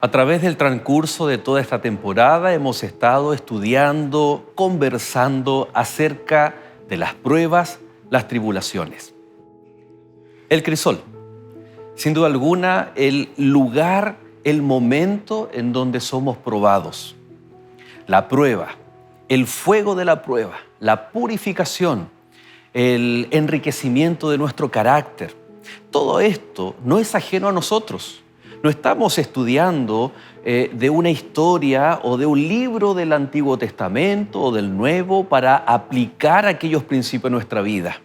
A través del transcurso de toda esta temporada hemos estado estudiando, conversando acerca de las pruebas, las tribulaciones. El crisol, sin duda alguna, el lugar, el momento en donde somos probados. La prueba, el fuego de la prueba, la purificación, el enriquecimiento de nuestro carácter. Todo esto no es ajeno a nosotros. No estamos estudiando de una historia o de un libro del Antiguo Testamento o del Nuevo para aplicar aquellos principios en nuestra vida.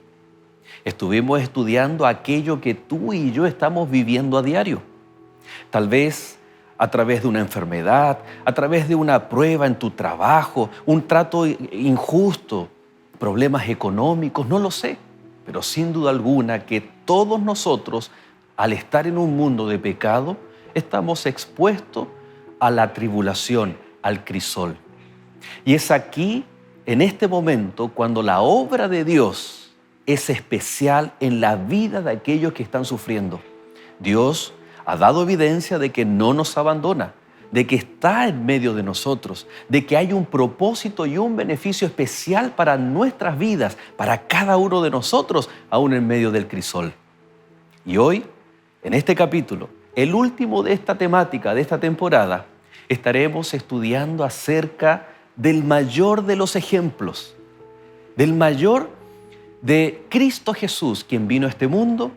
Estuvimos estudiando aquello que tú y yo estamos viviendo a diario. Tal vez a través de una enfermedad, a través de una prueba en tu trabajo, un trato injusto, problemas económicos, no lo sé. Pero sin duda alguna que todos nosotros, al estar en un mundo de pecado, estamos expuestos a la tribulación, al crisol. Y es aquí, en este momento, cuando la obra de Dios es especial en la vida de aquellos que están sufriendo. Dios ha dado evidencia de que no nos abandona, de que está en medio de nosotros, de que hay un propósito y un beneficio especial para nuestras vidas, para cada uno de nosotros, aún en medio del crisol. Y hoy, en este capítulo, el último de esta temática, de esta temporada, estaremos estudiando acerca del mayor de los ejemplos, del mayor de Cristo Jesús, quien vino a este mundo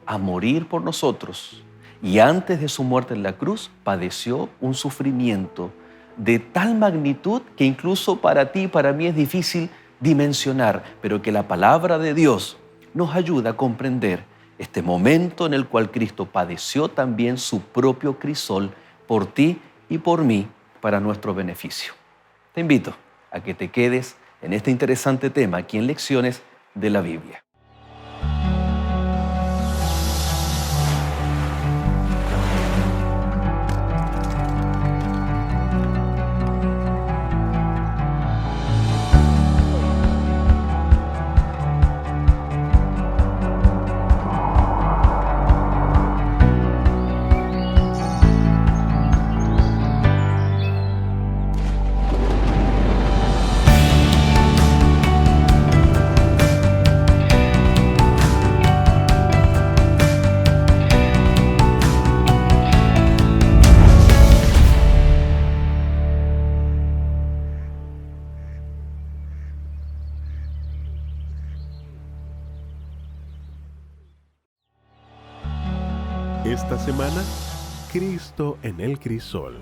a morir por nosotros. Y antes de su muerte en la cruz, padeció un sufrimiento de tal magnitud que incluso para ti y para mí es difícil dimensionar, pero que la palabra de Dios nos ayuda a comprender este momento en el cual Cristo padeció también su propio crisol por ti y por mí para nuestro beneficio. Te invito a que te quedes en este interesante tema aquí en Lecciones de la Biblia. Esta semana, Cristo en el crisol.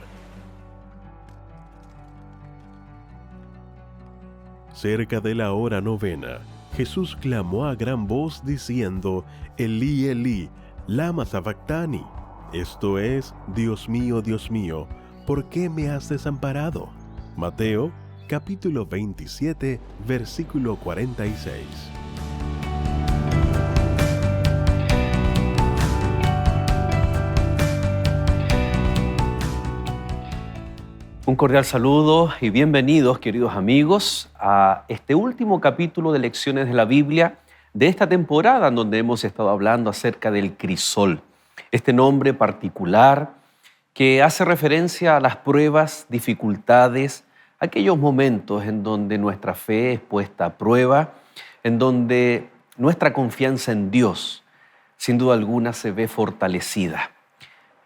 Cerca de la hora novena, Jesús clamó a gran voz diciendo, Elí, Elí, lama sabactani. Esto es, Dios mío, ¿por qué me has desamparado? Mateo, capítulo 27, versículo 46. Un cordial saludo y bienvenidos, queridos amigos, a este último capítulo de Lecciones de la Biblia de esta temporada en donde hemos estado hablando acerca del crisol, este nombre particular que hace referencia a las pruebas, dificultades, aquellos momentos en donde nuestra fe es puesta a prueba, en donde nuestra confianza en Dios, sin duda alguna, se ve fortalecida.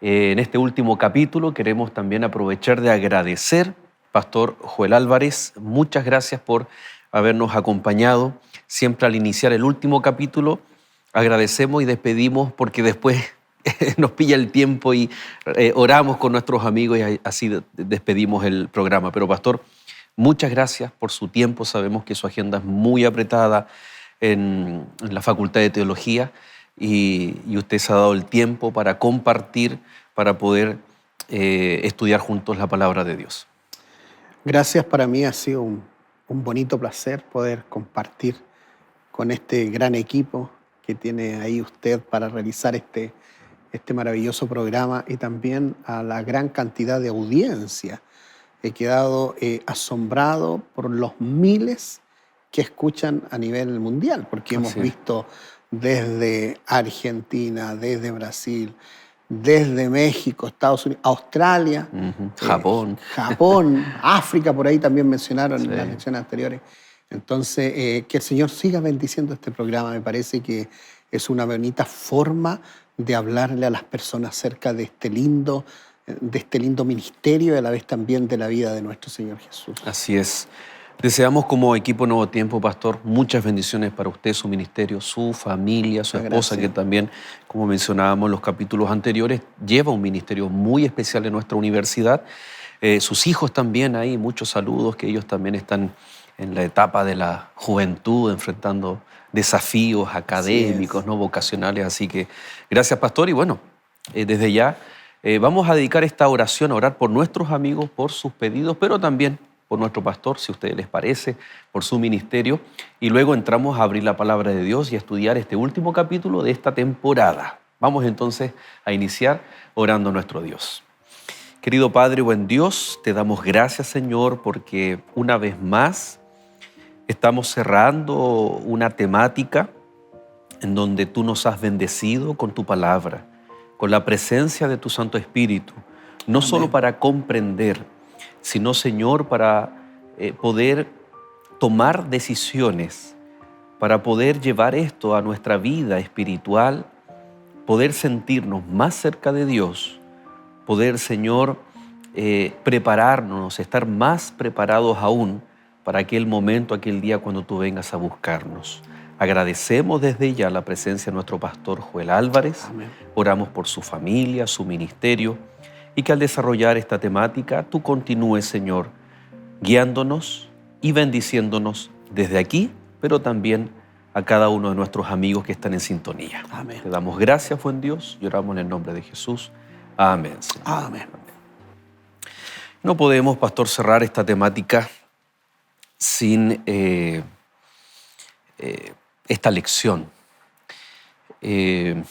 En este último capítulo queremos también aprovechar de agradecer, Pastor Joel Álvarez, muchas gracias por habernos acompañado. Siempre al iniciar el último capítulo agradecemos y despedimos porque después nos pilla el tiempo y oramos con nuestros amigos y así despedimos el programa. Pero Pastor, muchas gracias por su tiempo. Sabemos que su agenda es muy apretada en la Facultad de Teología. Y usted se ha dado el tiempo para compartir, para poder estudiar juntos la palabra de Dios. Gracias, para mí ha sido un bonito placer poder compartir con este gran equipo que tiene ahí usted para realizar este maravilloso programa y también a la gran cantidad de audiencia. He quedado asombrado por los miles que escuchan a nivel mundial, porque hemos visto desde Argentina, desde Brasil, desde México, Estados Unidos, Australia, Japón. África, por ahí también mencionaron Sí. en las lecciones anteriores. Entonces, que el Señor siga bendiciendo este programa. Me parece que es una bonita forma de hablarle a las personas acerca de este lindo ministerio y a la vez también de la vida de nuestro Señor Jesús. Así es. Deseamos como equipo Nuevo Tiempo, pastor, muchas bendiciones para usted, su ministerio, su familia, su esposa, Gracias. que también, como mencionábamos en los capítulos anteriores, lleva un ministerio muy especial en nuestra universidad. Sus hijos también ahí, muchos saludos, que ellos también están en la etapa de la juventud, enfrentando desafíos académicos, no vocacionales. Así que gracias, pastor. Y bueno, desde ya vamos a dedicar esta oración a orar por nuestros amigos, por sus pedidos, pero también por nuestro pastor, si a ustedes les parece, por su ministerio. Y luego entramos a abrir la palabra de Dios y a estudiar este último capítulo de esta temporada. Vamos entonces a iniciar orando a nuestro Dios. Querido Padre, buen Dios, te damos gracias, Señor, porque una vez más estamos cerrando una temática en donde tú nos has bendecido con tu palabra, con la presencia de tu Santo Espíritu, no Amén. solo para comprender, sino, Señor, para poder tomar decisiones, para poder llevar esto a nuestra vida espiritual, poder sentirnos más cerca de Dios, poder, Señor, prepararnos, estar más preparados aún para aquel momento, aquel día cuando tú vengas a buscarnos. Agradecemos desde ya la presencia de nuestro pastor Joel Álvarez. Amén. Oramos por su familia, su ministerio, y que al desarrollar esta temática tú continúes, Señor, guiándonos y bendiciéndonos desde aquí, pero también a cada uno de nuestros amigos que están en sintonía. Amén. Te damos gracias, buen Dios, y oramos en el nombre de Jesús. Amén, Señor. Amén. No podemos, pastor, cerrar esta temática sin esta lección. El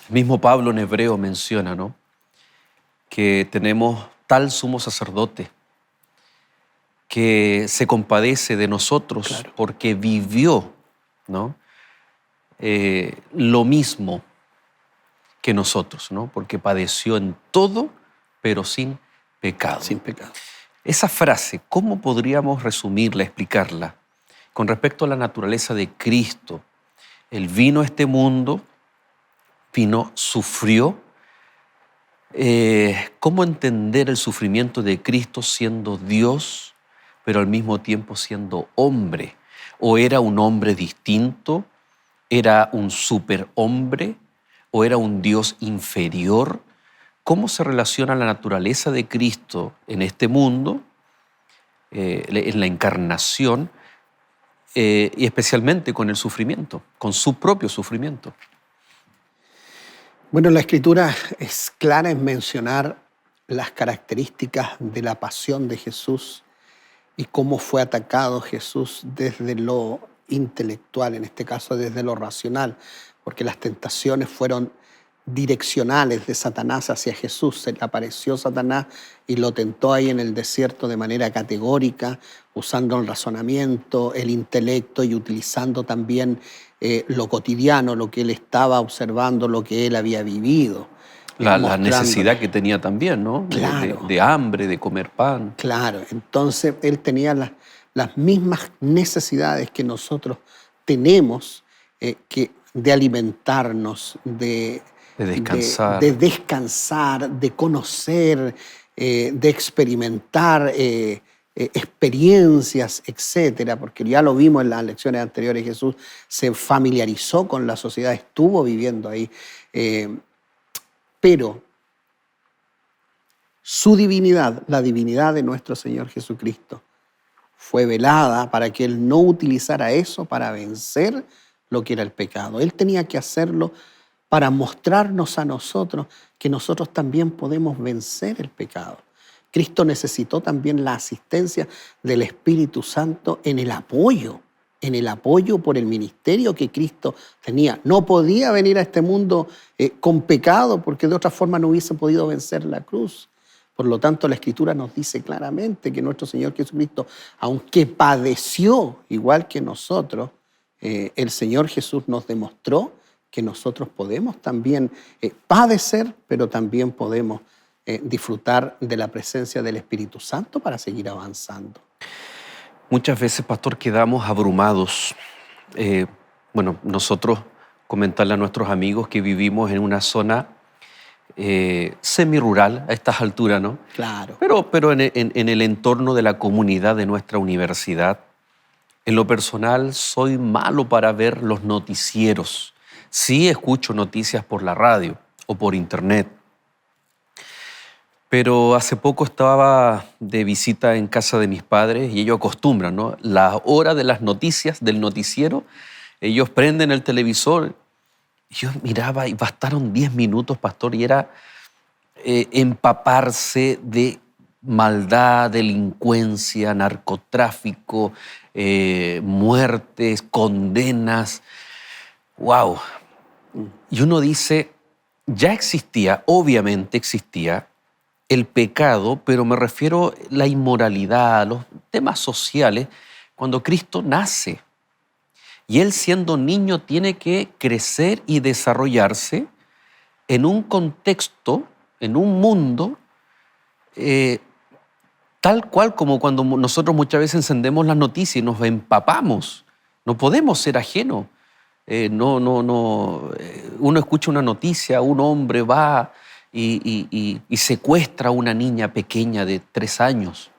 mismo Pablo en Hebreo menciona, ¿no?, que tenemos tal sumo sacerdote que se compadece de nosotros, Claro. porque vivió, ¿no?, lo mismo que nosotros, ¿no?, porque padeció en todo, pero sin pecado. Sin pecado. Esa frase, ¿cómo podríamos resumirla, explicarla? Con respecto a la naturaleza de Cristo, Él vino a este mundo, sufrió. ¿Cómo entender el sufrimiento de Cristo siendo Dios, pero al mismo tiempo siendo hombre? ¿O era un hombre distinto? ¿Era un superhombre? ¿O era un Dios inferior? ¿Cómo se relaciona la naturaleza de Cristo en este mundo, en la encarnación, y especialmente con el sufrimiento, con su propio sufrimiento? Bueno, la Escritura es clara en mencionar las características de la pasión de Jesús y cómo fue atacado Jesús desde lo intelectual, en este caso desde lo racional, porque las tentaciones fueron direccionales de Satanás hacia Jesús. Se le apareció Satanás y lo tentó ahí en el desierto de manera categórica, usando el razonamiento, el intelecto y utilizando también lo cotidiano, lo que él estaba observando, lo que él había vivido. La Mostrándole. necesidad que tenía también, ¿no? Claro. De hambre, de comer pan. Claro, entonces él tenía las mismas necesidades que nosotros tenemos de alimentarnos, de descansar. de descansar, de conocer, de experimentar experiencias, etcétera, porque ya lo vimos en las lecciones anteriores. Jesús se familiarizó con la sociedad, estuvo viviendo ahí, pero su divinidad, la divinidad de nuestro Señor Jesucristo, fue velada para que Él no utilizara eso para vencer lo que era el pecado. Él tenía que hacerlo para mostrarnos a nosotros que nosotros también podemos vencer el pecado. Cristo necesitó también la asistencia del Espíritu Santo en el apoyo por el ministerio que Cristo tenía. No podía venir a este mundo con pecado, porque de otra forma no hubiese podido vencer la cruz. Por lo tanto, la Escritura nos dice claramente que nuestro Señor Jesucristo, aunque padeció igual que nosotros, el Señor Jesús nos demostró que nosotros podemos también padecer, pero también podemos disfrutar de la presencia del Espíritu Santo para seguir avanzando. Muchas veces, pastor, quedamos abrumados. Nosotros comentarle a nuestros amigos que vivimos en una zona semi-rural a estas alturas, ¿no? Claro. Pero en el entorno de la comunidad de nuestra universidad, en lo personal soy malo para ver los noticieros. Sí escucho noticias por la radio o por internet, pero hace poco estaba de visita en casa de mis padres y ellos acostumbran, ¿no? La hora de las noticias, del noticiero, ellos prenden el televisor. Yo miraba y bastaron 10 minutos, pastor, y era empaparse de maldad, delincuencia, narcotráfico, muertes, condenas. ¡Wow! Y uno dice, ya existía, obviamente existía, el pecado, pero me refiero a la inmoralidad, los temas sociales, cuando Cristo nace. Y Él, siendo niño, tiene que crecer y desarrollarse en un contexto, en un mundo, tal cual como cuando nosotros muchas veces encendemos las noticias y nos empapamos. No podemos ser ajenos. Uno escucha una noticia, un hombre va y secuestra a una niña pequeña de 3 años,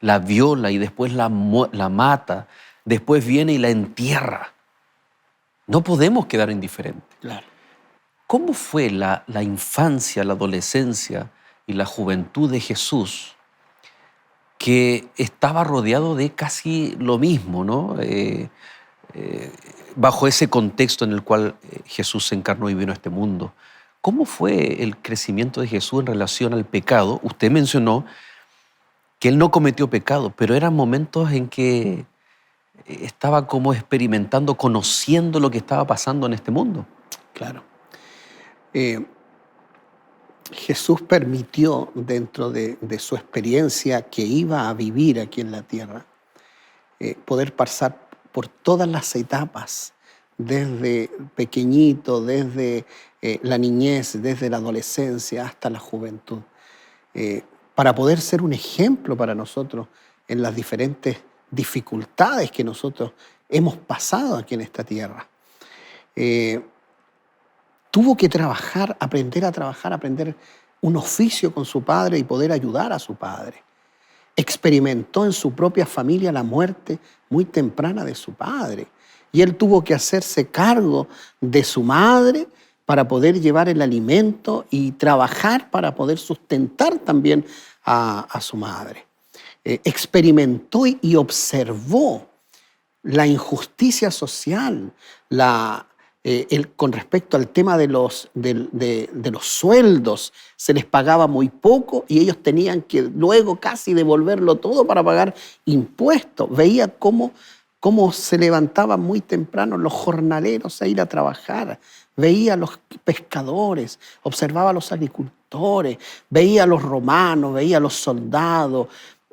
la viola y después la mata, después viene y la entierra. No podemos quedar indiferentes. Claro. ¿Cómo fue la infancia, la adolescencia y la juventud de Jesús, que estaba rodeado de casi lo mismo, ¿no? Bajo ese contexto en el cual Jesús se encarnó y vino a este mundo? ¿Cómo fue el crecimiento de Jesús en relación al pecado? Usted mencionó que Él no cometió pecado, pero eran momentos en que estaba como experimentando, conociendo lo que estaba pasando en este mundo. Claro. Jesús permitió, dentro de su experiencia que iba a vivir aquí en la tierra, poder pasar por todas las etapas, desde pequeñito, desde la niñez, desde la adolescencia hasta la juventud, para poder ser un ejemplo para nosotros en las diferentes dificultades que nosotros hemos pasado aquí en esta tierra. Tuvo que trabajar, aprender un oficio con su padre y poder ayudar a su padre. Experimentó en su propia familia la muerte muy temprana de su padre. Y él tuvo que hacerse cargo de su madre para poder llevar el alimento y trabajar para poder sustentar también a su madre. Experimentó y observó la injusticia social, con respecto al tema de los sueldos. Se les pagaba muy poco y ellos tenían que luego casi devolverlo todo para pagar impuestos. Veía cómo se levantaban muy temprano los jornaleros a ir a trabajar. Veía a los pescadores, observaba a los agricultores, veía a los romanos, veía a los soldados.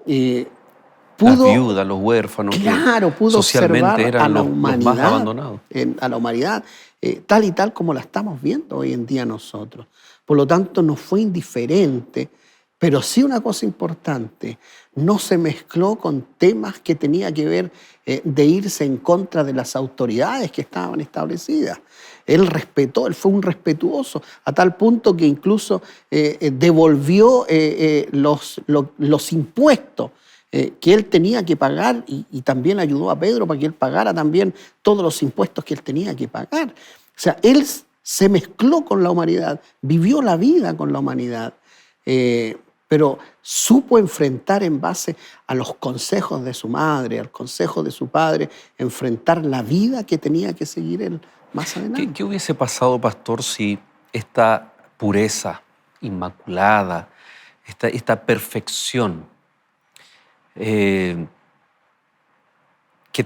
Las viudas, los huérfanos, claro, pudo observar eran a la los humanidad, más abandonados. A la humanidad tal y tal como la estamos viendo hoy en día nosotros. Por lo tanto, no fue indiferente, pero sí una cosa importante, no se mezcló con temas que tenía que ver de irse en contra de las autoridades que estaban establecidas. Él respetó, él fue un respetuoso, a tal punto que incluso devolvió los impuestos que él tenía que pagar y también ayudó a Pedro para que él pagara también todos los impuestos que él tenía que pagar. O sea, él se mezcló con la humanidad, vivió la vida con la humanidad, pero supo enfrentar en base a los consejos de su madre, al consejo de su padre, enfrentar la vida que tenía que seguir él más adelante. ¿Qué hubiese pasado, pastor, si esta pureza inmaculada, esta perfección que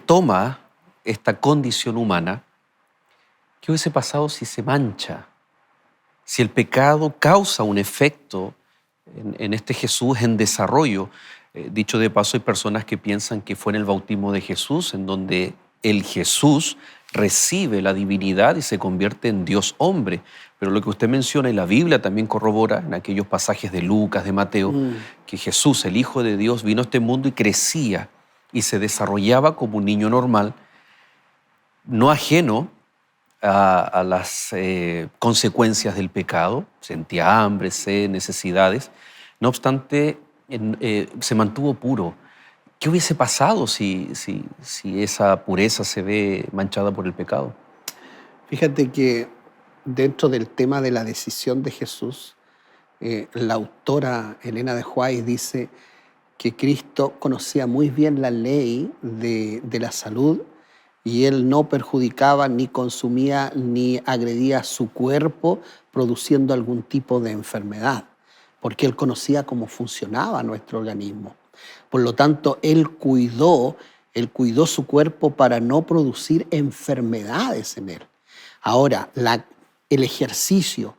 toma esta condición humana, qué hubiese pasado si se mancha? Si el pecado causa un efecto en este Jesús en desarrollo. Dicho de paso, hay personas que piensan que fue en el bautismo de Jesús, en donde el Jesús recibe la divinidad y se convierte en Dios hombre. Pero lo que usted menciona y la Biblia también corrobora en aquellos pasajes de Lucas, de Mateo, que Jesús, el Hijo de Dios, vino a este mundo y crecía y se desarrollaba como un niño normal, no ajeno a las consecuencias del pecado, sentía hambre, sed, necesidades. No obstante, se mantuvo puro. ¿Qué hubiese pasado si esa pureza se ve manchada por el pecado? Fíjate que dentro del tema de la decisión de Jesús, la autora Elena de White dice que Cristo conocía muy bien la ley de la salud y él no perjudicaba, ni consumía, ni agredía su cuerpo produciendo algún tipo de enfermedad, porque él conocía cómo funcionaba nuestro organismo. Por lo tanto, él cuidó su cuerpo para no producir enfermedades en él. Ahora, el ejercicio,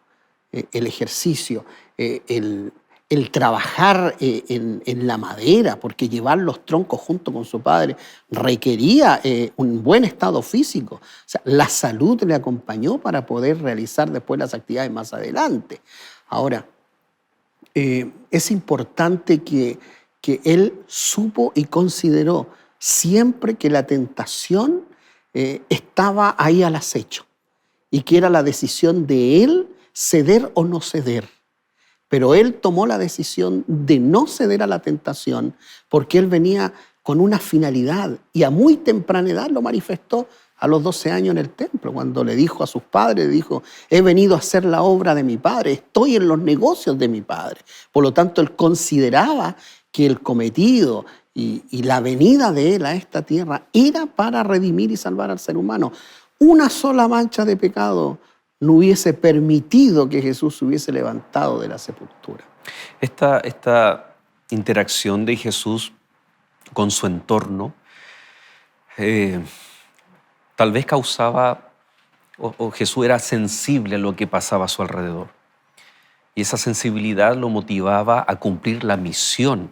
el trabajar en la madera, porque llevar los troncos junto con su padre requería un buen estado físico. O sea, la salud le acompañó para poder realizar después las actividades más adelante. Ahora, es importante que él supo y consideró siempre que la tentación estaba ahí al acecho y que era la decisión de él ceder o no ceder. Pero él tomó la decisión de no ceder a la tentación porque él venía con una finalidad y a muy temprana edad lo manifestó a los 12 años en el templo, cuando le dijo a sus padres, le dijo, he venido a hacer la obra de mi padre, estoy en los negocios de mi padre. Por lo tanto, él consideraba que el cometido y la venida de él a esta tierra era para redimir y salvar al ser humano. Una sola mancha de pecado no hubiese permitido que Jesús se hubiese levantado de la sepultura. Esta interacción de Jesús con su entorno tal vez causaba, o Jesús era sensible a lo que pasaba a su alrededor. Y esa sensibilidad lo motivaba a cumplir la misión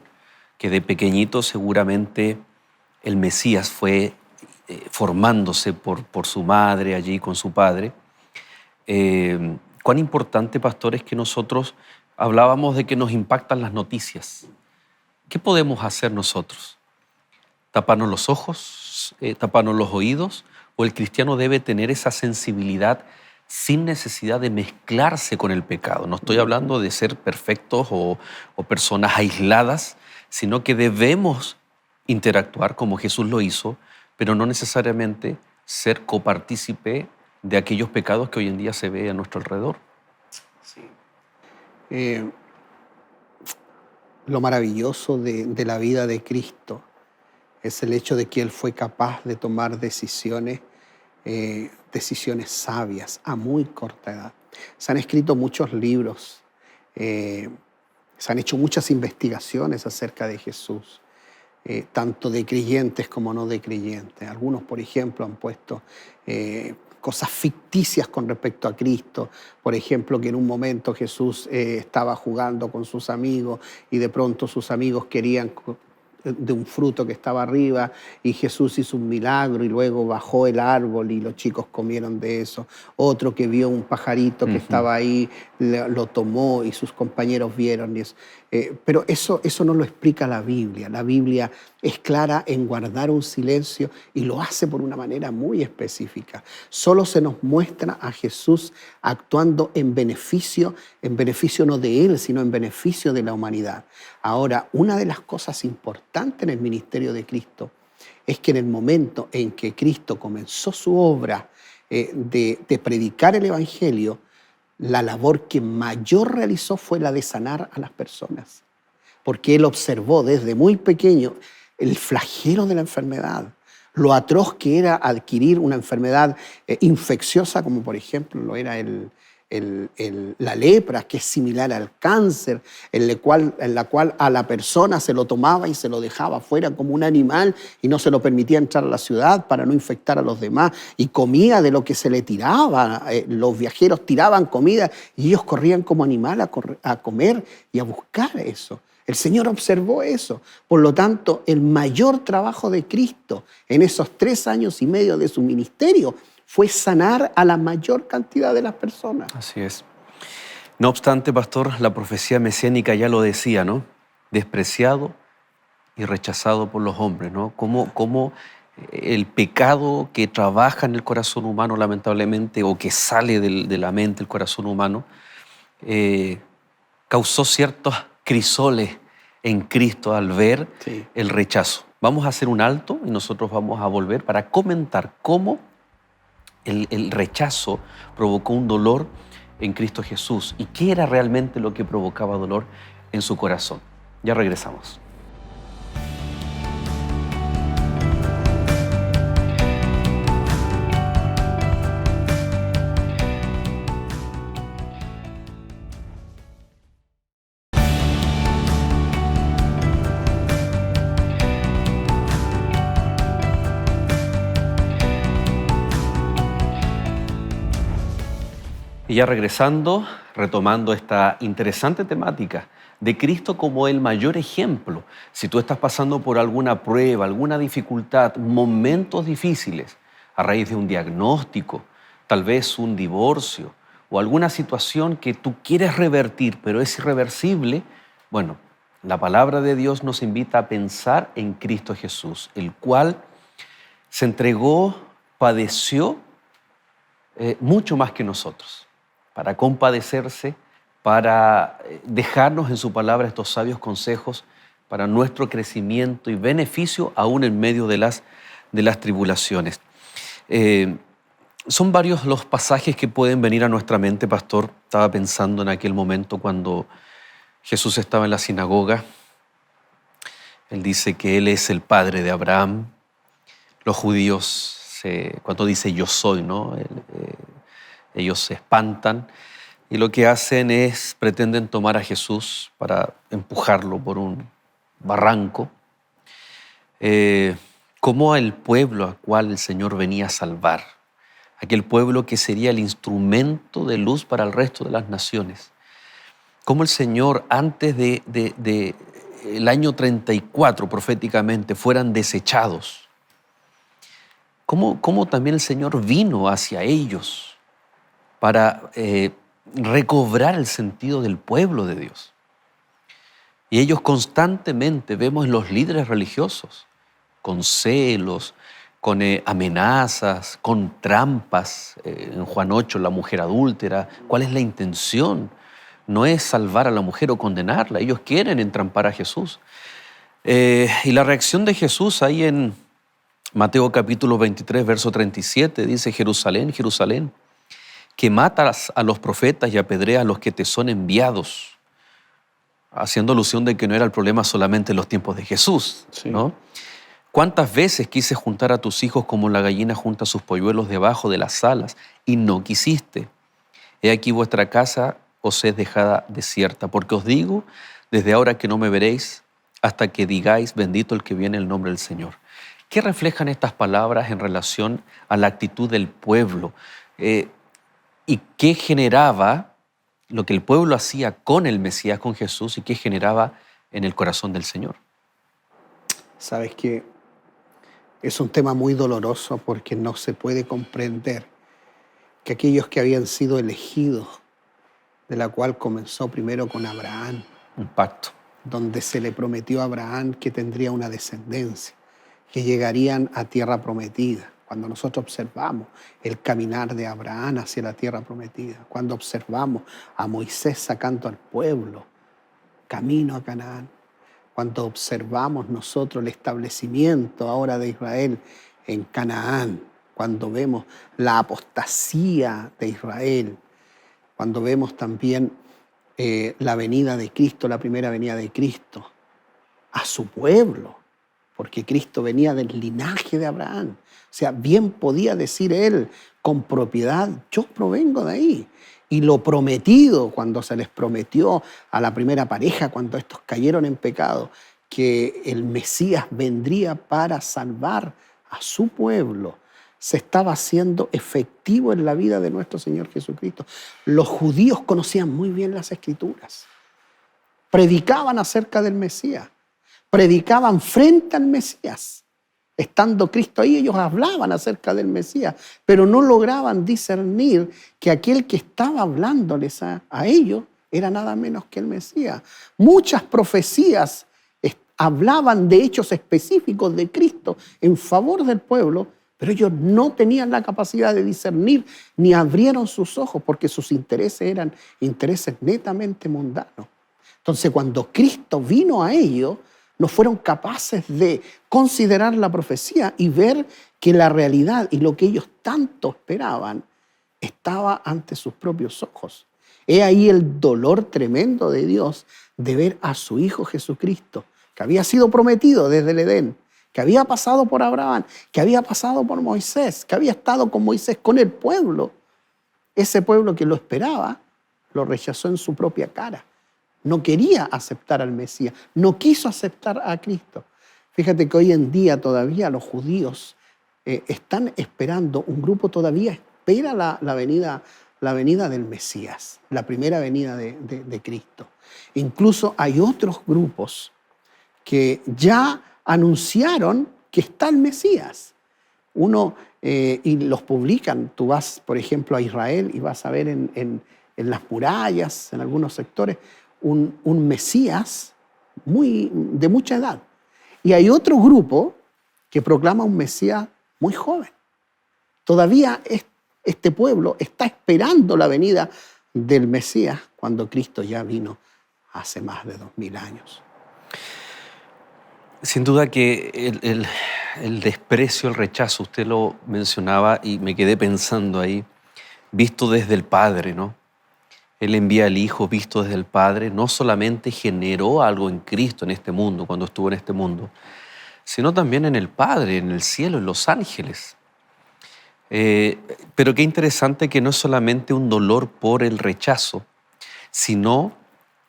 que de pequeñito seguramente el Mesías fue formándose por su madre allí con su padre. Cuán importante, pastor, es que nosotros hablábamos de que nos impactan las noticias. ¿Qué podemos hacer nosotros? ¿Taparnos los ojos? ¿Taparnos los oídos? ¿O el cristiano debe tener esa sensibilidad sin necesidad de mezclarse con el pecado? No estoy hablando de ser perfectos o personas aisladas, sino que debemos interactuar como Jesús lo hizo, pero no necesariamente ser copartícipe de aquellos pecados que hoy en día se ve a nuestro alrededor. Sí. Lo maravilloso de la vida de Cristo es el hecho de que Él fue capaz de tomar decisiones sabias a muy corta edad. Se han escrito muchos libros, se han hecho muchas investigaciones acerca de Jesús, tanto de creyentes como no de creyentes. Algunos, por ejemplo, han puesto cosas ficticias con respecto a Cristo. Por ejemplo, que en un momento Jesús estaba jugando con sus amigos y de pronto sus amigos querían de un fruto que estaba arriba y Jesús hizo un milagro y luego bajó el árbol y los chicos comieron de eso. Otro que vio un pajarito que estaba ahí, lo tomó y sus compañeros vieron. Y eso. Pero eso no lo explica la Biblia. La Biblia es clara en guardar un silencio y lo hace por una manera muy específica. Solo se nos muestra a Jesús actuando en beneficio no de Él, sino en beneficio de la humanidad. Ahora, una de las cosas importantes en el ministerio de Cristo es que en el momento en que Cristo comenzó su obra de predicar el Evangelio, la labor que mayor realizó fue la de sanar a las personas, porque Él observó desde muy pequeño el flagelo de la enfermedad, lo atroz que era adquirir una enfermedad infecciosa, como por ejemplo lo era la lepra, que es similar al cáncer, en la cual a la persona se lo tomaba y se lo dejaba fuera como un animal y no se lo permitía entrar a la ciudad para no infectar a los demás, y comía de lo que se le tiraba. Los viajeros tiraban comida y ellos corrían como animal a comer y a buscar eso. El Señor observó eso. Por lo tanto, el mayor trabajo de Cristo en esos 3 años y medio de su ministerio fue sanar a la mayor cantidad de las personas. Así es. No obstante, pastor, la profecía mesiánica ya lo decía, ¿no? Despreciado y rechazado por los hombres, ¿no? Cómo el pecado que trabaja en el corazón humano, lamentablemente, o que sale de la mente, el corazón humano, causó ciertos crisoles en Cristo al ver el rechazo. Vamos a hacer un alto y nosotros vamos a volver para comentar cómo el rechazo provocó un dolor en Cristo Jesús y qué era realmente lo que provocaba dolor en su corazón. Ya regresamos. Y ya regresando, retomando esta interesante temática de Cristo como el mayor ejemplo. Si tú estás pasando por alguna prueba, alguna dificultad, momentos difíciles, a raíz de un diagnóstico, tal vez un divorcio o alguna situación que tú quieres revertir, pero es irreversible, bueno, la palabra de Dios nos invita a pensar en Cristo Jesús, el cual se entregó, padeció mucho más que nosotros, para compadecerse, para dejarnos en su palabra estos sabios consejos para nuestro crecimiento y beneficio aún en medio de las tribulaciones. Son varios los pasajes que pueden venir a nuestra mente, pastor. Estaba pensando en aquel momento cuando Jesús estaba en la sinagoga. Él dice que Él es el padre de Abraham. Los judíos, cuando dice yo soy, ¿no? Ellos se espantan y lo que hacen es, pretenden tomar a Jesús para empujarlo por un barranco. Como el pueblo al cual el Señor venía a salvar, aquel pueblo que sería el instrumento de luz para el resto de las naciones. Como el Señor antes de el año 34 proféticamente fueran desechados. Cómo también el Señor vino hacia ellos para recobrar el sentido del pueblo de Dios. Y ellos constantemente vemos en los líderes religiosos, con celos, con amenazas, con trampas. En Juan 8, la mujer adúltera, ¿cuál es la intención? No es salvar a la mujer o condenarla, ellos quieren entrampar a Jesús. Y la reacción de Jesús ahí en Mateo capítulo 23, verso 37, dice: Jerusalén, Jerusalén, que matas a los profetas y apedreas a los que te son enviados, haciendo alusión de que no era el problema solamente en los tiempos de Jesús, ¿no? ¿Cuántas veces quise juntar a tus hijos como la gallina junta sus polluelos debajo de las alas y no quisiste? He aquí vuestra casa os es dejada desierta, porque os digo, desde ahora que no me veréis, hasta que digáis, bendito el que viene en el nombre del Señor. ¿Qué reflejan estas palabras en relación a la actitud del pueblo? ¿Y qué generaba lo que el pueblo hacía con el Mesías, con Jesús, y qué generaba en el corazón del Señor? Sabes que es un tema muy doloroso porque no se puede comprender que aquellos que habían sido elegidos, de la cual comenzó primero con Abraham, un pacto, donde se le prometió a Abraham que tendría una descendencia, que llegarían a tierra prometida. Cuando nosotros observamos el caminar de Abraham hacia la tierra prometida, cuando observamos a Moisés sacando al pueblo camino a Canaán, cuando observamos nosotros el establecimiento ahora de Israel en Canaán, cuando vemos la apostasía de Israel, cuando vemos también la venida de Cristo, la primera venida de Cristo a su pueblo, porque Cristo venía del linaje de Abraham. O sea, bien podía decir él con propiedad, yo provengo de ahí. Y lo prometido, cuando se les prometió a la primera pareja, cuando estos cayeron en pecado, que el Mesías vendría para salvar a su pueblo, se estaba haciendo efectivo en la vida de nuestro Señor Jesucristo. Los judíos conocían muy bien las Escrituras. predicaban acerca del Mesías, predicaban frente al Mesías. Estando Cristo ahí, ellos hablaban acerca del Mesías, pero no lograban discernir que aquel que estaba hablándoles a ellos era nada menos que el Mesías. Muchas profecías hablaban de hechos específicos de Cristo en favor del pueblo, pero ellos no tenían la capacidad de discernir ni abrieron sus ojos porque sus intereses eran intereses netamente mundanos. Entonces, cuando Cristo vino a ellos, no fueron capaces de considerar la profecía y ver que la realidad y lo que ellos tanto esperaban estaba ante sus propios ojos. He ahí el dolor tremendo de Dios de ver a su Hijo Jesucristo, que había sido prometido desde el Edén, que había pasado por Abraham, que había pasado por Moisés, que había estado con Moisés, con el pueblo. Ese pueblo que lo esperaba, lo rechazó en su propia cara. No quería aceptar al Mesías, no quiso aceptar a Cristo. Fíjate que hoy en día todavía los judíos están esperando, un grupo todavía espera la venida del Mesías, la primera venida de Cristo. Incluso hay otros grupos que ya anunciaron que está el Mesías. Y los publican. Tú vas, por ejemplo, a Israel y vas a ver en las murallas, en algunos sectores, un Mesías de mucha edad. Y hay otro grupo que proclama un Mesías muy joven. Todavía este pueblo está esperando la venida del Mesías cuando Cristo ya vino hace más de 2000 años. Sin duda que el desprecio, el rechazo, usted lo mencionaba y me quedé pensando ahí, visto desde el Padre, ¿no? Él envía al Hijo visto desde el Padre, no solamente generó algo en Cristo en este mundo, cuando estuvo en este mundo, sino también en el Padre, en el cielo, en los ángeles. Pero qué interesante que no es solamente un dolor por el rechazo, sino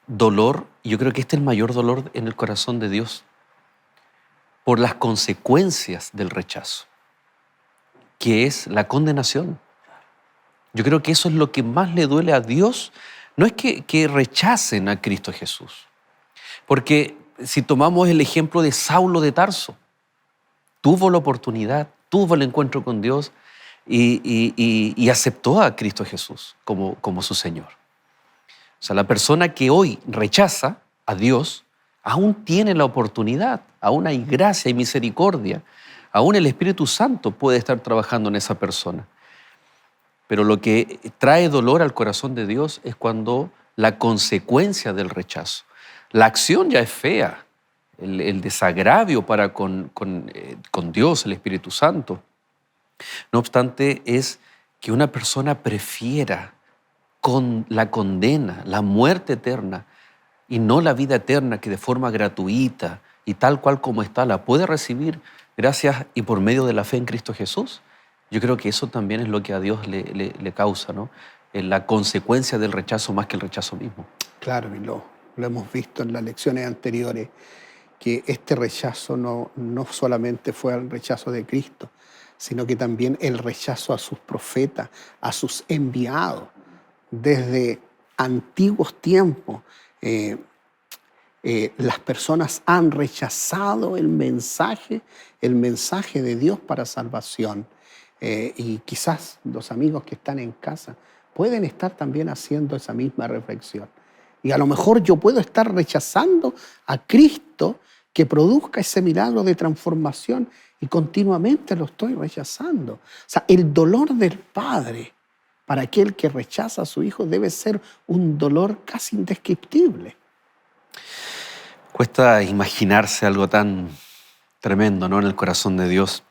dolor, y yo creo que este es el mayor dolor en el corazón de Dios, por las consecuencias del rechazo, que es la condenación. Yo creo que eso es lo que más le duele a Dios. No es que rechacen a Cristo Jesús. Porque si tomamos el ejemplo de Saulo de Tarso, tuvo la oportunidad, tuvo el encuentro con Dios y aceptó a Cristo Jesús como su Señor. O sea, la persona que hoy rechaza a Dios aún tiene la oportunidad, aún hay gracia y misericordia, aún el Espíritu Santo puede estar trabajando en esa persona. Pero lo que trae dolor al corazón de Dios es cuando la consecuencia del rechazo. La acción ya es fea, el desagravio para con Dios, el Espíritu Santo. No obstante, es que una persona prefiera con la condena, la muerte eterna, y no la vida eterna que de forma gratuita y tal cual como está la puede recibir gracias y por medio de la fe en Cristo Jesús. Yo creo que eso también es lo que a Dios le causa, ¿no? La consecuencia del rechazo más que el rechazo mismo. Claro, y lo hemos visto en las lecciones anteriores, que este rechazo no solamente fue el rechazo de Cristo, sino que también el rechazo a sus profetas, a sus enviados. Desde antiguos tiempos, las personas han rechazado el mensaje de Dios para salvación. Y quizás los amigos que están en casa pueden estar también haciendo esa misma reflexión. Y a lo mejor yo puedo estar rechazando a Cristo que produzca ese milagro de transformación y continuamente lo estoy rechazando. O sea, el dolor del Padre para aquel que rechaza a su Hijo debe ser un dolor casi indescriptible. Cuesta imaginarse algo tan tremendo, ¿no?, en el corazón de Dios.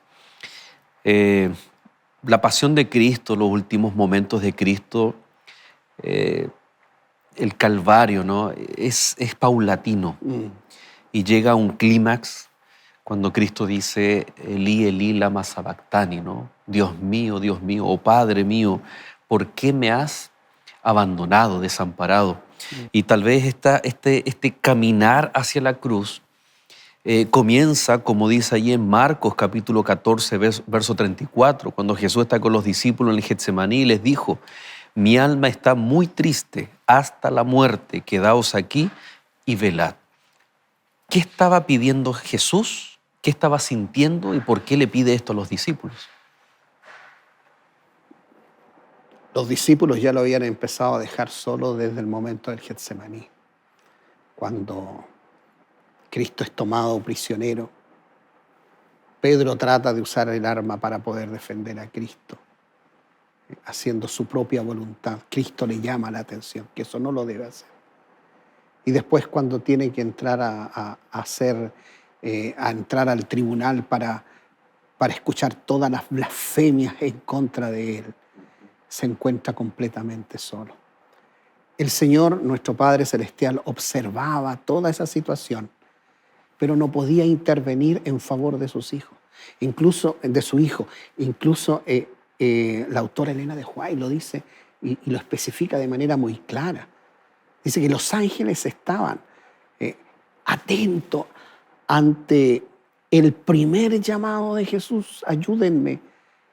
La pasión de Cristo, los últimos momentos de Cristo, el Calvario, ¿no?, es paulatino. Y llega a un clímax cuando Cristo dice, Elí, Elí, lama sabactani, ¿no? Dios mío, oh Padre mío, ¿por qué me has abandonado, desamparado? Y tal vez este caminar hacia la cruz comienza, como dice allí en Marcos capítulo 14, verso 34, cuando Jesús está con los discípulos en el Getsemaní y les dijo, mi alma está muy triste hasta la muerte, quedaos aquí y velad. ¿Qué estaba pidiendo Jesús? ¿Qué estaba sintiendo y por qué le pide esto a los discípulos? Los discípulos ya lo habían empezado a dejar solo desde el momento del Getsemaní, cuando Cristo es tomado prisionero. Pedro trata de usar el arma para poder defender a Cristo, haciendo su propia voluntad. Cristo le llama la atención, que eso no lo debe hacer. Y después cuando tiene que entrar a entrar al tribunal para escuchar todas las blasfemias en contra de él, se encuentra completamente solo. El Señor, nuestro Padre Celestial, observaba toda esa situación, pero no podía intervenir en favor de sus hijos, incluso de su hijo. Incluso la autora Elena de White lo dice y lo especifica de manera muy clara. Dice que los ángeles estaban atentos ante el primer llamado de Jesús: ayúdenme.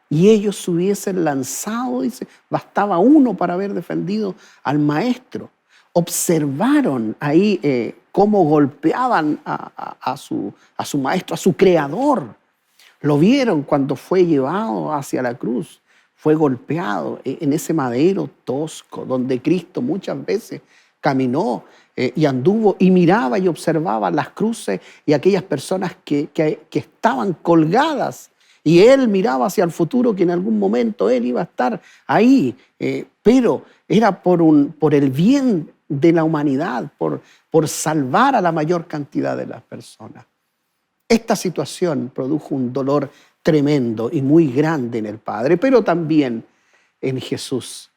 Y ellos se hubiesen lanzado, dice, bastaba uno para haber defendido al maestro. Observaron ahí cómo golpeaban a su maestro, a su creador. Lo vieron cuando fue llevado hacia la cruz. Fue golpeado en ese madero tosco donde Cristo muchas veces caminó y anduvo y miraba y observaba las cruces y aquellas personas que estaban colgadas. Y él miraba hacia el futuro, que en algún momento él iba a estar ahí, pero era por el bien de la humanidad, por salvar a la mayor cantidad de las personas. Esta situación produjo un dolor tremendo y muy grande en el Padre, pero también en Jesús.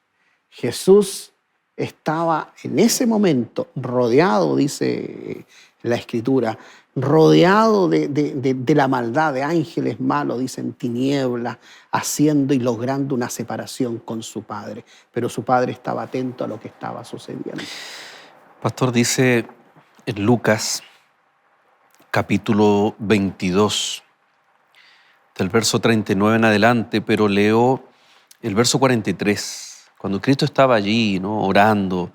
Jesús estaba en ese momento rodeado, dice la Escritura, rodeado de la maldad, de ángeles malos, dicen tinieblas, haciendo y logrando una separación con su Padre. Pero su Padre estaba atento a lo que estaba sucediendo. Pastor, dice en Lucas, capítulo 22, del verso 39 en adelante, pero leo el verso 43. Cuando Cristo estaba allí, ¿no?, orando,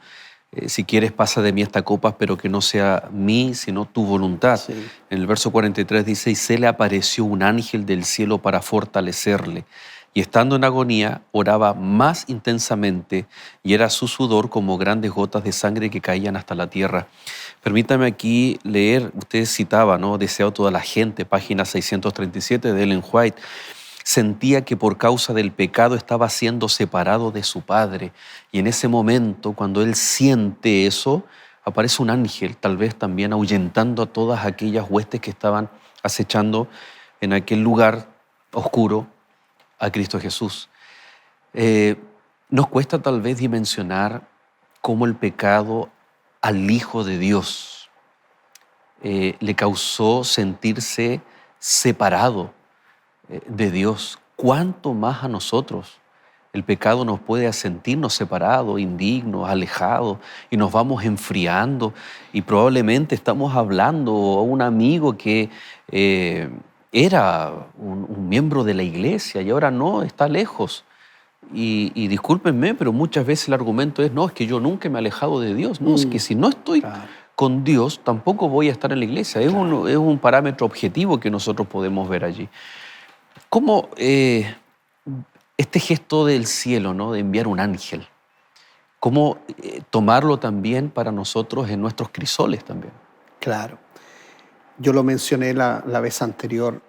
si quieres pasa de mí esta copa, pero que no sea mí, sino tu voluntad. Sí. En el verso 43 dice, y se le apareció un ángel del cielo para fortalecerle. Y estando en agonía, oraba más intensamente, y era su sudor como grandes gotas de sangre que caían hasta la tierra. Permítame aquí leer, usted citaba, ¿no?, deseado toda la gente, página 637 de Ellen White. Sentía que por causa del pecado estaba siendo separado de su Padre. Y en ese momento, cuando él siente eso, aparece un ángel, tal vez también ahuyentando a todas aquellas huestes que estaban acechando en aquel lugar oscuro a Cristo Jesús. Nos cuesta tal vez dimensionar cómo el pecado al Hijo de Dios le causó sentirse separado de Dios. ¿Cuánto más a nosotros el pecado nos puede sentirnos separados, indignos, alejados, y nos vamos enfriando? Y probablemente estamos hablando a un amigo que era un miembro de la iglesia y ahora no, está lejos. Y discúlpenme, pero muchas veces el argumento es, no, es que yo nunca me he alejado de Dios. No, es que si no estoy con Dios, tampoco voy a estar en la iglesia. Es un parámetro objetivo que nosotros podemos ver allí. ¿Cómo este gesto del cielo, ¿no?, de enviar un ángel, cómo tomarlo también para nosotros en nuestros crisoles también? Claro. Yo lo mencioné la vez anterior,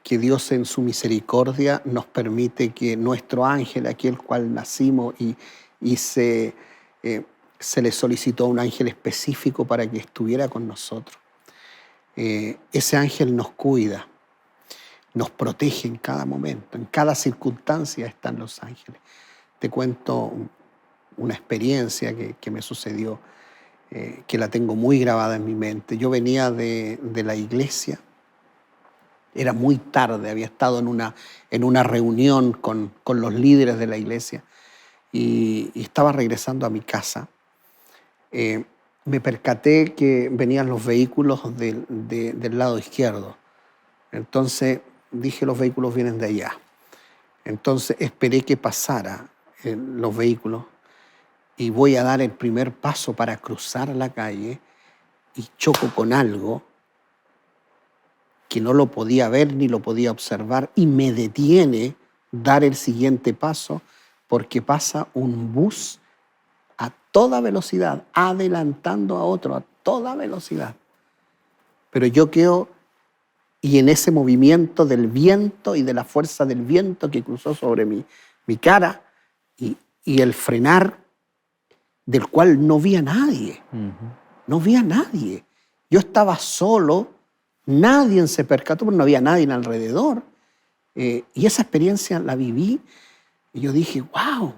que Dios en su misericordia nos permite que nuestro ángel, aquel cual nacimos y se le solicitó un ángel específico para que estuviera con nosotros. Ese ángel nos cuida, nos protege en cada momento, en cada circunstancia están los ángeles. Te cuento una experiencia que me sucedió, que la tengo muy grabada en mi mente. Yo venía de la iglesia, era muy tarde, había estado en una reunión con los líderes de la iglesia y estaba regresando a mi casa. Me percaté que venían los vehículos del lado izquierdo. Entonces dije, los vehículos vienen de allá. Entonces esperé que pasara los vehículos y voy a dar el primer paso para cruzar la calle y choco con algo que no lo podía ver ni lo podía observar y me detiene dar el siguiente paso porque pasa un bus a toda velocidad, adelantando a otro a toda velocidad. Pero yo quedo, y en ese movimiento del viento y de la fuerza del viento que cruzó sobre mi cara y el frenar del cual no vi a nadie, no vi a nadie. Yo estaba solo, nadie se percató, pero no había nadie alrededor. Y esa experiencia la viví y yo dije, wow,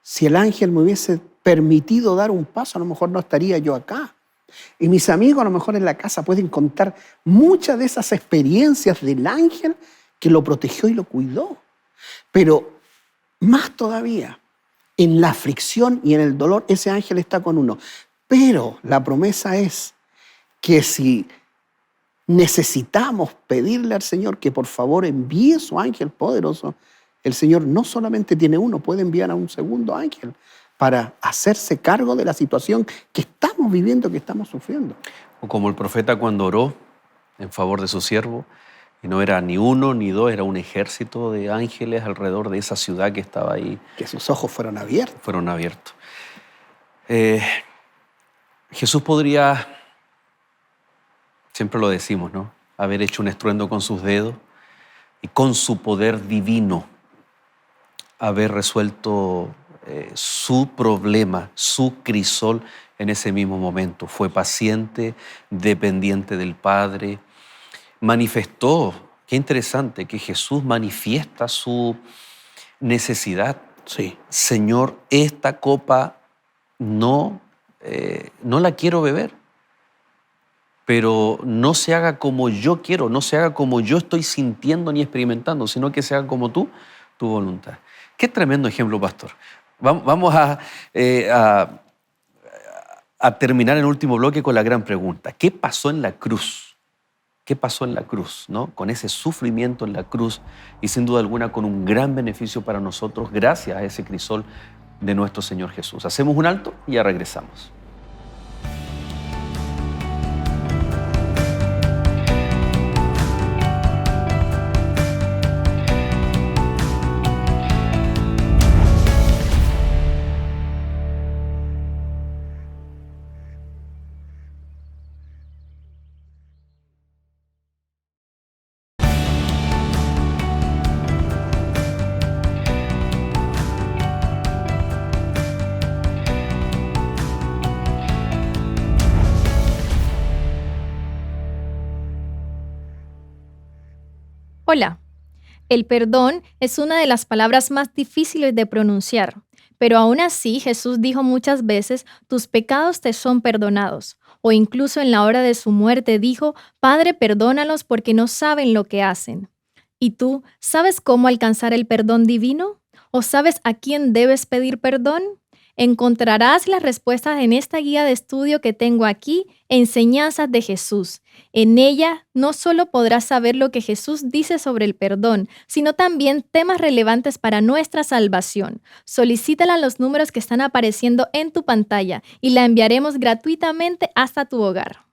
si el ángel me hubiese permitido dar un paso, a lo mejor no estaría yo acá. Y mis amigos a lo mejor en la casa pueden contar muchas de esas experiencias del ángel que lo protegió y lo cuidó. Pero más todavía, en la aflicción y en el dolor, ese ángel está con uno. Pero la promesa es que si necesitamos pedirle al Señor que por favor envíe su ángel poderoso, el Señor no solamente tiene uno, puede enviar a un segundo ángel para hacerse cargo de la situación que estamos viviendo, que estamos sufriendo. O como el profeta cuando oró en favor de su siervo, y no era ni uno ni dos, era un ejército de ángeles alrededor de esa ciudad que estaba ahí. Que sus ojos fueron abiertos. Fueron abiertos. Jesús podría, siempre lo decimos, ¿no?, haber hecho un estruendo con sus dedos y con su poder divino haber resuelto su problema, su crisol en ese mismo momento. Fue paciente, dependiente del Padre. Manifestó, qué interesante, que Jesús manifiesta su necesidad. Sí. Señor, esta copa no la quiero beber, pero no se haga como yo quiero, no se haga como yo estoy sintiendo ni experimentando, sino que se haga como tu voluntad. Qué tremendo ejemplo, pastor. Vamos a terminar el último bloque con la gran pregunta. ¿Qué pasó en la cruz? ¿Qué pasó en la cruz, ¿no? Con ese sufrimiento en la cruz y sin duda alguna con un gran beneficio para nosotros gracias a ese crisol de nuestro Señor Jesús. Hacemos un alto y ya regresamos. Hola. El perdón es una de las palabras más difíciles de pronunciar, pero aún así Jesús dijo muchas veces, tus pecados te son perdonados, o incluso en la hora de su muerte dijo, Padre, perdónalos porque no saben lo que hacen. ¿Y tú, sabes cómo alcanzar el perdón divino? ¿O sabes a quién debes pedir perdón? Encontrarás las respuestas en esta guía de estudio que tengo aquí, Enseñanzas de Jesús. En ella no solo podrás saber lo que Jesús dice sobre el perdón, sino también temas relevantes para nuestra salvación. Solicítala a los números que están apareciendo en tu pantalla y la enviaremos gratuitamente hasta tu hogar.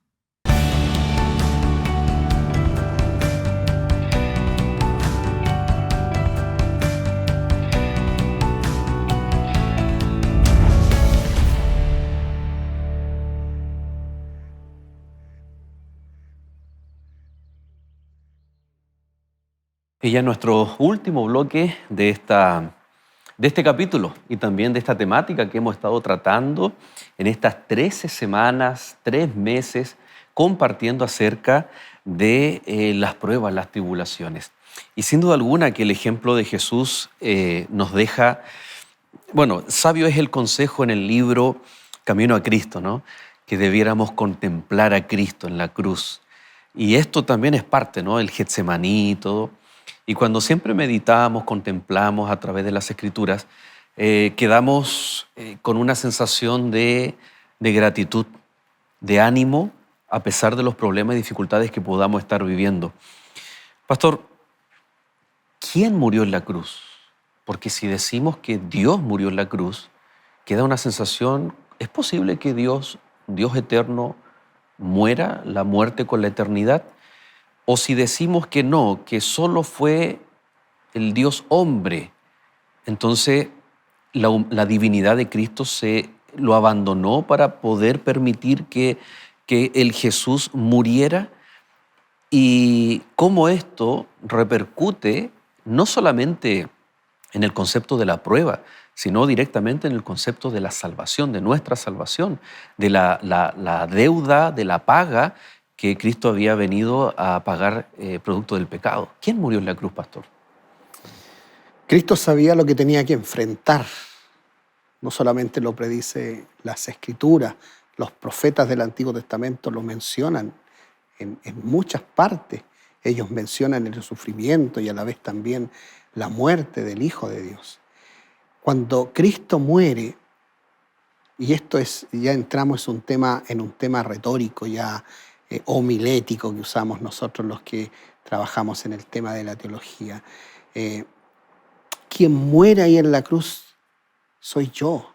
Y ya nuestro último bloque de este capítulo y también de esta temática que hemos estado tratando en estas 13 semanas, 3 meses, compartiendo acerca de las pruebas, las tribulaciones. Y sin duda alguna que el ejemplo de Jesús nos deja, bueno, sabio es el consejo en el libro Camino a Cristo, ¿no?, que debiéramos contemplar a Cristo en la cruz. Y esto también es parte, ¿no?, el Getsemaní y todo. Y cuando siempre meditamos, contemplamos a través de las Escrituras, quedamos con una sensación de gratitud, de ánimo, a pesar de los problemas y dificultades que podamos estar viviendo. Pastor, ¿quién murió en la cruz? Porque si decimos que Dios murió en la cruz, queda una sensación, ¿es posible que Dios eterno, muera, la muerte con la eternidad, o si decimos que no, que solo fue el Dios hombre, entonces la divinidad de Cristo se lo abandonó para poder permitir que el Jesús muriera, y cómo esto repercute no solamente en el concepto de la prueba, sino directamente en el concepto de la salvación, de nuestra salvación, de la deuda, de la paga que Cristo había venido a pagar producto del pecado. ¿Quién murió en la cruz, pastor? Cristo sabía lo que tenía que enfrentar. No solamente lo predice las Escrituras, los profetas del Antiguo Testamento lo mencionan en muchas partes. Ellos mencionan el sufrimiento y a la vez también la muerte del Hijo de Dios. Cuando Cristo muere, y esto es, ya entramos en un tema retórico, ya homilético que usamos nosotros los que trabajamos en el tema de la teología. Quien muere ahí en la cruz soy yo.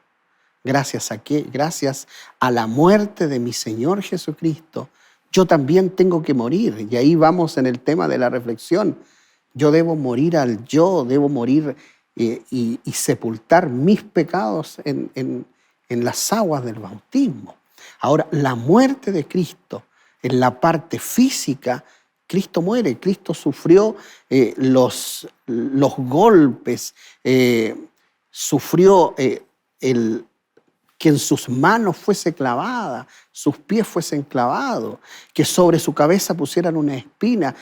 ¿Gracias a qué? Gracias a la muerte de mi Señor Jesucristo. Yo también tengo que morir. Y ahí vamos en el tema de la reflexión. Yo debo morir al yo, debo morir y sepultar mis pecados en las aguas del bautismo. Ahora, la muerte de Cristo en la parte física, Cristo muere, Cristo sufrió los golpes, sufrió que en sus manos fuese clavada, sus pies fuesen clavados, que sobre su cabeza pusieran una espina,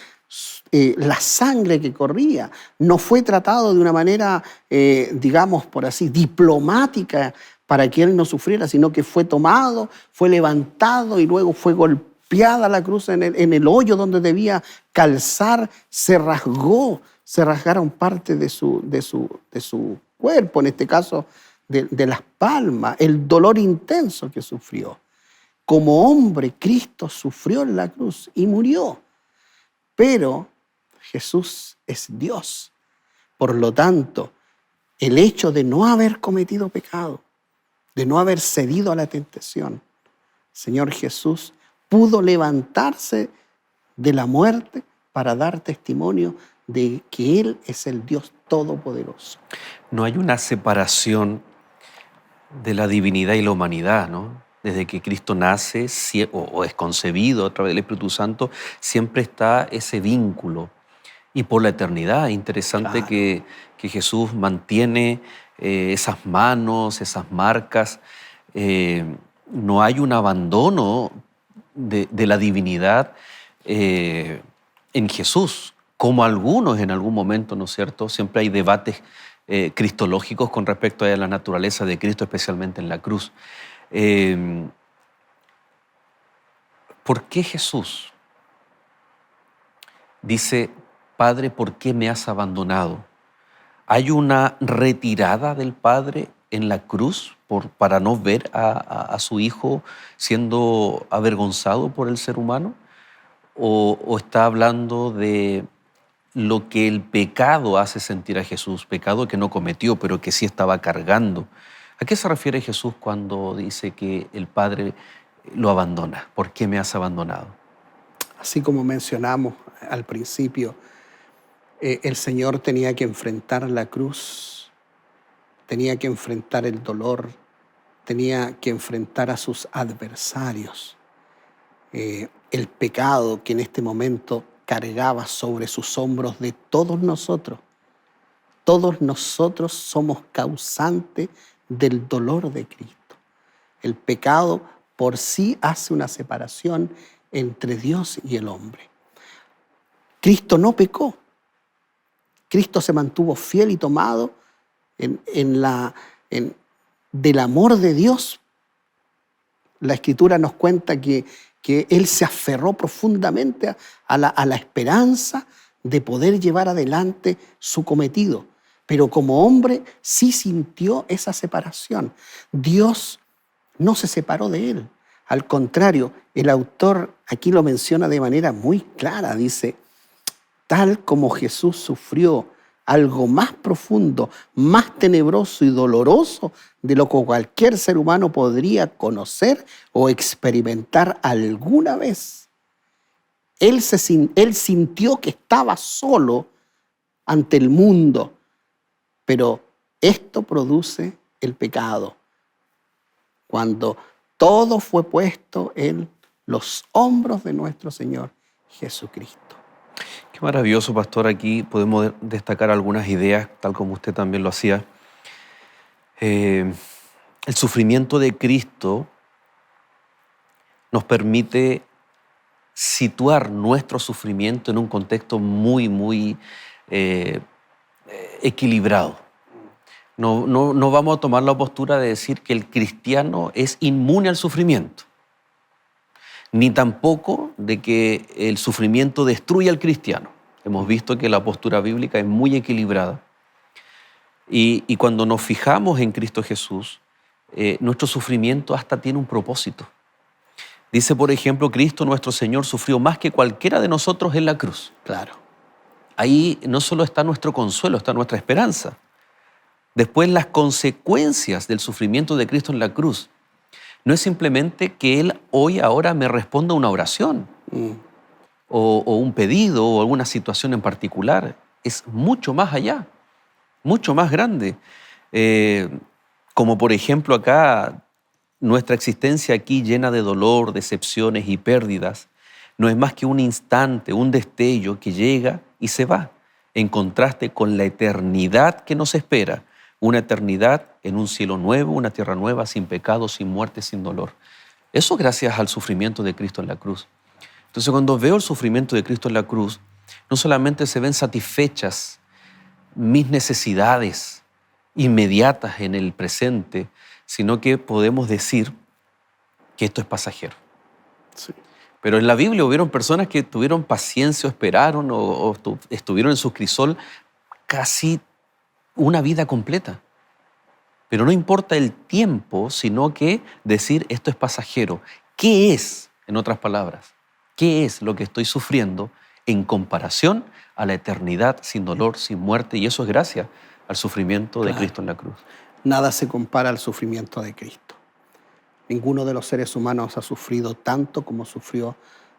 la sangre que corría. No fue tratado de una manera, digamos por así, diplomática para que él no sufriera, sino que fue tomado, fue levantado y luego fue golpeada la cruz en el hoyo donde debía calzar, se rasgaron parte de su cuerpo, en este caso de las palmas, el dolor intenso que sufrió. Como hombre, Cristo sufrió en la cruz y murió. Pero Jesús es Dios. Por lo tanto, el hecho de no haber cometido pecado, de no haber cedido a la tentación, Señor Jesús pudo levantarse de la muerte para dar testimonio de que Él es el Dios Todopoderoso. No hay una separación de la divinidad y la humanidad, ¿no? Desde que Cristo nace o es concebido a través del Espíritu Santo, siempre está ese vínculo. Y por la eternidad, interesante Claro. que Jesús mantiene esas manos, esas marcas. No hay un abandono de la divinidad en Jesús, como algunos en algún momento, ¿no es cierto? Siempre hay debates cristológicos con respecto a la naturaleza de Cristo, especialmente en la cruz. ¿Por qué Jesús dice, Padre, ¿por qué me has abandonado? ¿Hay una retirada del Padre en la cruz para no ver a su Hijo siendo avergonzado por el ser humano? ¿O está hablando de lo que el pecado hace sentir a Jesús? Pecado que no cometió, pero que sí estaba cargando. ¿A qué se refiere Jesús cuando dice que el Padre lo abandona? ¿Por qué me has abandonado? Así como mencionamos al principio, el Señor tenía que enfrentar la cruz, tenía que enfrentar el dolor, tenía que enfrentar a sus adversarios. El pecado que en este momento cargaba sobre sus hombros de todos nosotros. Todos nosotros somos causantes del dolor de Cristo. El pecado por sí hace una separación entre Dios y el hombre. Cristo no pecó. Cristo se mantuvo fiel y tomado del amor de Dios. La Escritura nos cuenta que Él se aferró profundamente a la esperanza de poder llevar adelante su cometido. Pero como hombre sí sintió esa separación. Dios no se separó de Él. Al contrario, el autor aquí lo menciona de manera muy clara. Dice, tal como Jesús sufrió algo más profundo, más tenebroso y doloroso de lo que cualquier ser humano podría conocer o experimentar alguna vez. Él sintió que estaba solo ante el mundo, pero esto produce el pecado. Cuando todo fue puesto en los hombros de nuestro Señor Jesucristo. Qué maravilloso, pastor. Aquí podemos destacar algunas ideas, tal como usted también lo hacía. El sufrimiento de Cristo nos permite situar nuestro sufrimiento en un contexto muy equilibrado. No vamos a tomar la postura de decir que el cristiano es inmune al sufrimiento, ni tampoco de que el sufrimiento destruye al cristiano. Hemos visto que la postura bíblica es muy equilibrada. Y cuando nos fijamos en Cristo Jesús, nuestro sufrimiento hasta tiene un propósito. Dice, por ejemplo, Cristo nuestro Señor sufrió más que cualquiera de nosotros en la cruz. Claro. Ahí no solo está nuestro consuelo, está nuestra esperanza. Después, las consecuencias del sufrimiento de Cristo en la cruz no es simplemente que Él ahora me responda una oración o un pedido o alguna situación en particular. Es mucho más allá, mucho más grande. Como por ejemplo acá, nuestra existencia aquí llena de dolor, decepciones y pérdidas no es más que un instante, un destello que llega y se va, en contraste con la eternidad que nos espera. Una eternidad en un cielo nuevo, una tierra nueva, sin pecado, sin muerte, sin dolor. Eso gracias al sufrimiento de Cristo en la cruz. Entonces, cuando veo el sufrimiento de Cristo en la cruz, no solamente se ven satisfechas mis necesidades inmediatas en el presente, sino que podemos decir que esto es pasajero. Sí. Pero en la Biblia hubieron personas que tuvieron paciencia o esperaron o estuvieron en su crisol casi una vida completa. Pero no importa el tiempo, sino que decir esto es pasajero. ¿Qué es, en otras palabras, qué es lo que estoy sufriendo en comparación a la eternidad sin dolor, sin muerte? Y eso es gracias al sufrimiento de Cristo en la cruz. Nada se compara al sufrimiento de Cristo. Ninguno de los seres humanos ha sufrido tanto como sufrió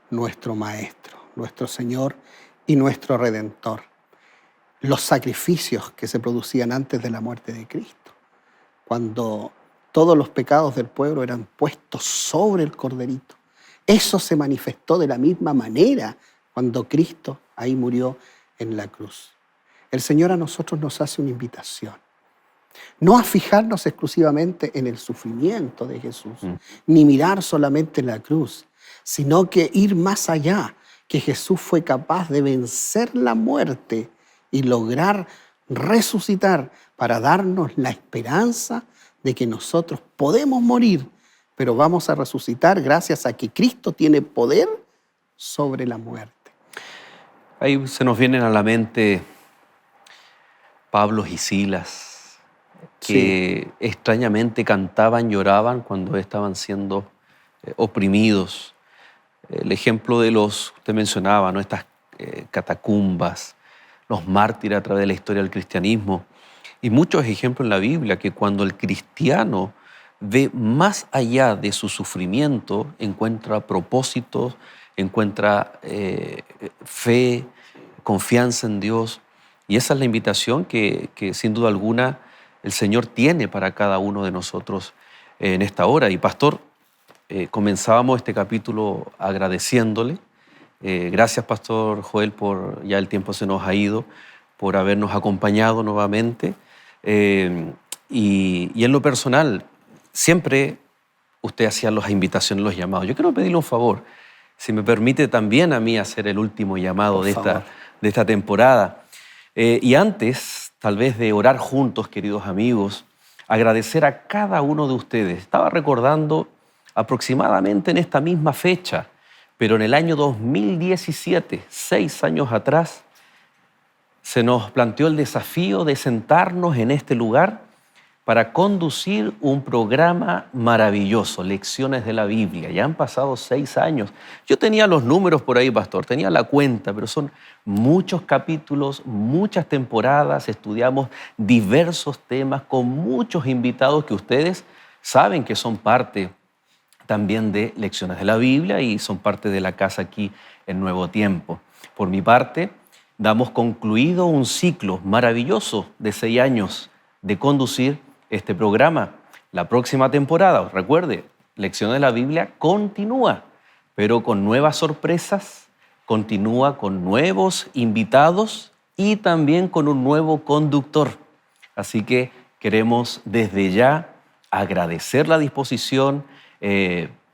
nuestro Maestro, nuestro Señor y nuestro Redentor. Los sacrificios que se producían antes de la muerte de Cristo, cuando todos los pecados del pueblo eran puestos sobre el corderito. Eso se manifestó de la misma manera cuando Cristo ahí murió en la cruz. El Señor a nosotros nos hace una invitación. No a fijarnos exclusivamente en el sufrimiento de Jesús, ni mirar solamente la cruz, sino que ir más allá, que Jesús fue capaz de vencer la muerte y lograr resucitar para darnos la esperanza de que nosotros podemos morir, pero vamos a resucitar gracias a que Cristo tiene poder sobre la muerte. Ahí se nos vienen a la Pablo y Silas, que extrañamente cantaban, lloraban cuando estaban siendo oprimidos. El ejemplo de usted mencionaba, ¿no? Estas catacumbas, los mártires a través de la historia del cristianismo, y muchos ejemplos en la Biblia que cuando el cristiano ve más allá de su sufrimiento, encuentra propósitos, encuentra fe, confianza en Dios. Y esa es la invitación que sin duda alguna el Señor tiene para cada uno de nosotros en esta hora. Y pastor, comenzábamos este capítulo agradeciéndole. Gracias, pastor Joel, ya el tiempo se nos ha ido, por habernos acompañado nuevamente. Y en lo personal, siempre usted hacía las invitaciones, los llamados. Yo quiero pedirle un favor, si me permite también a mí hacer el último llamado de esta temporada. Y antes, tal vez de orar juntos, queridos amigos, agradecer a cada uno de ustedes. Estaba recordando aproximadamente en esta misma fecha, pero en el año 2017, 6 años atrás, se nos planteó el desafío de sentarnos en este lugar para conducir un programa maravilloso, Lecciones de la Biblia. Ya han pasado 6 años. Yo tenía los números por ahí, pastor, tenía la cuenta, pero son muchos capítulos, muchas temporadas, estudiamos diversos temas con muchos invitados que ustedes saben que son parte también de Lecciones de la Biblia y son parte de la casa aquí en Nuevo Tiempo. Por mi parte, damos concluido un ciclo maravilloso de 6 años de conducir este programa. La próxima temporada, recuerde, Lecciones de la Biblia continúa, pero con nuevas sorpresas, continúa con nuevos invitados y también con un nuevo conductor. Así que queremos desde ya agradecer la disposición,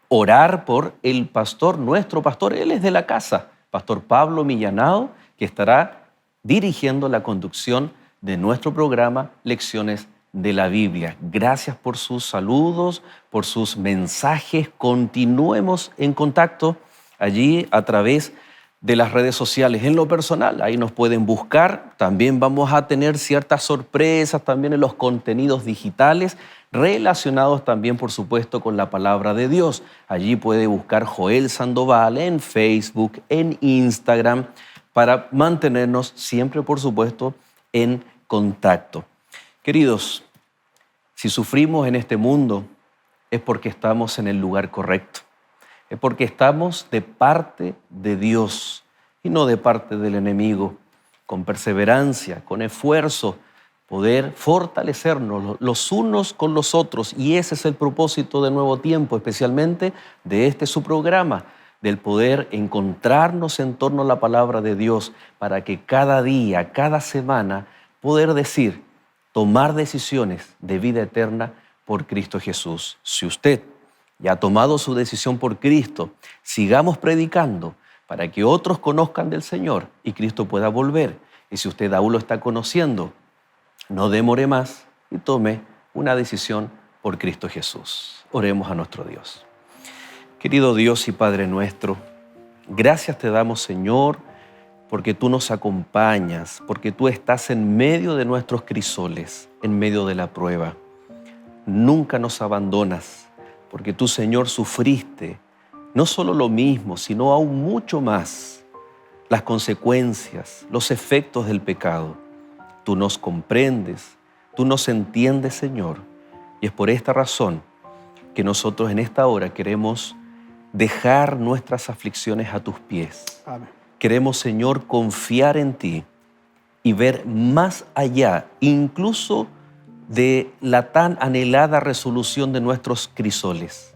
orar por el pastor, nuestro pastor, él es de la casa, Pastor Pablo Millanao, que estará dirigiendo la conducción de nuestro programa Lecciones de la Biblia. Gracias por sus saludos, por sus mensajes. Continuemos en contacto allí a través de las redes sociales. En lo personal, ahí nos pueden buscar. También vamos a tener ciertas sorpresas también en los contenidos digitales relacionados también, por supuesto, con la palabra de Dios. Allí puede buscar Joel Sandoval en Facebook, en Instagram, para mantenernos siempre, por supuesto, en contacto. Queridos, si sufrimos en este mundo es porque estamos en el lugar correcto. Es porque estamos de parte de Dios y no de parte del enemigo. Con perseverancia, con esfuerzo, poder fortalecernos los unos con los otros. Y ese es el propósito de Nuevo Tiempo, especialmente de su programa, del poder encontrarnos en torno a la palabra de Dios para que cada día, cada semana, poder decir, tomar decisiones de vida eterna por Cristo Jesús. Si usted ya ha tomado su decisión por Cristo, sigamos predicando para que otros conozcan del Señor y Cristo pueda volver. Y si usted aún lo está conociendo, no demore más y tome una decisión por Cristo Jesús. Oremos a nuestro Dios. Querido Dios y Padre nuestro, gracias te damos, Señor, porque tú nos acompañas, porque tú estás en medio de nuestros crisoles, en medio de la prueba. Nunca nos abandonas, porque tú, Señor, sufriste no solo lo mismo, sino aún mucho más, las consecuencias, los efectos del pecado. Tú nos comprendes, tú nos entiendes, Señor, y es por esta razón que nosotros en esta hora queremos dejar nuestras aflicciones a tus pies. Amén. Queremos, Señor, confiar en ti y ver más allá, incluso de la tan anhelada resolución de nuestros crisoles.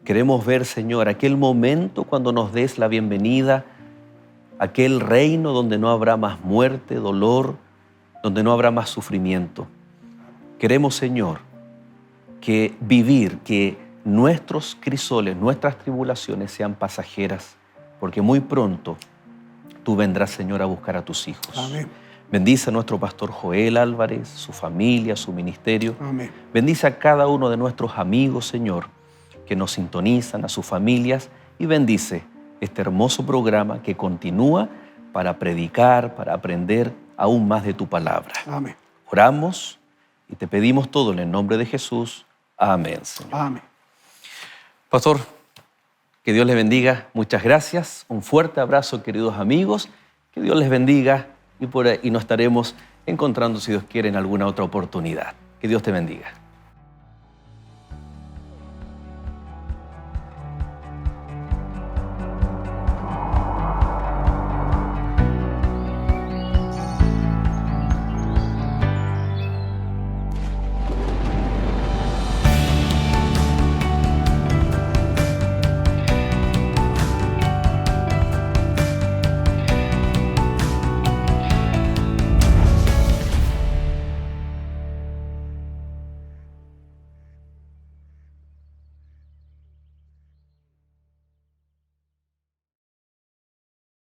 Queremos ver, Señor, aquel momento cuando nos des la bienvenida, aquel reino donde no habrá más muerte, dolor, donde no habrá más sufrimiento. Queremos, Señor, que nuestros crisoles, nuestras tribulaciones sean pasajeras, porque muy pronto tú vendrás, Señor, a buscar a tus hijos. Amén. Bendice a nuestro pastor Joel Álvarez, su familia, su ministerio. Amén. Bendice a cada uno de nuestros amigos, Señor, que nos sintonizan, a sus familias, y bendice este hermoso programa que continúa para predicar, para aprender aún más de tu palabra. Amén. Oramos y te pedimos todo en el nombre de Jesús. Amén, Señor. Amén. Pastor, que Dios les bendiga. Muchas gracias. Un fuerte abrazo, queridos amigos. Que Dios les bendiga y nos estaremos encontrando, si Dios quiere, en alguna otra oportunidad. Que Dios te bendiga.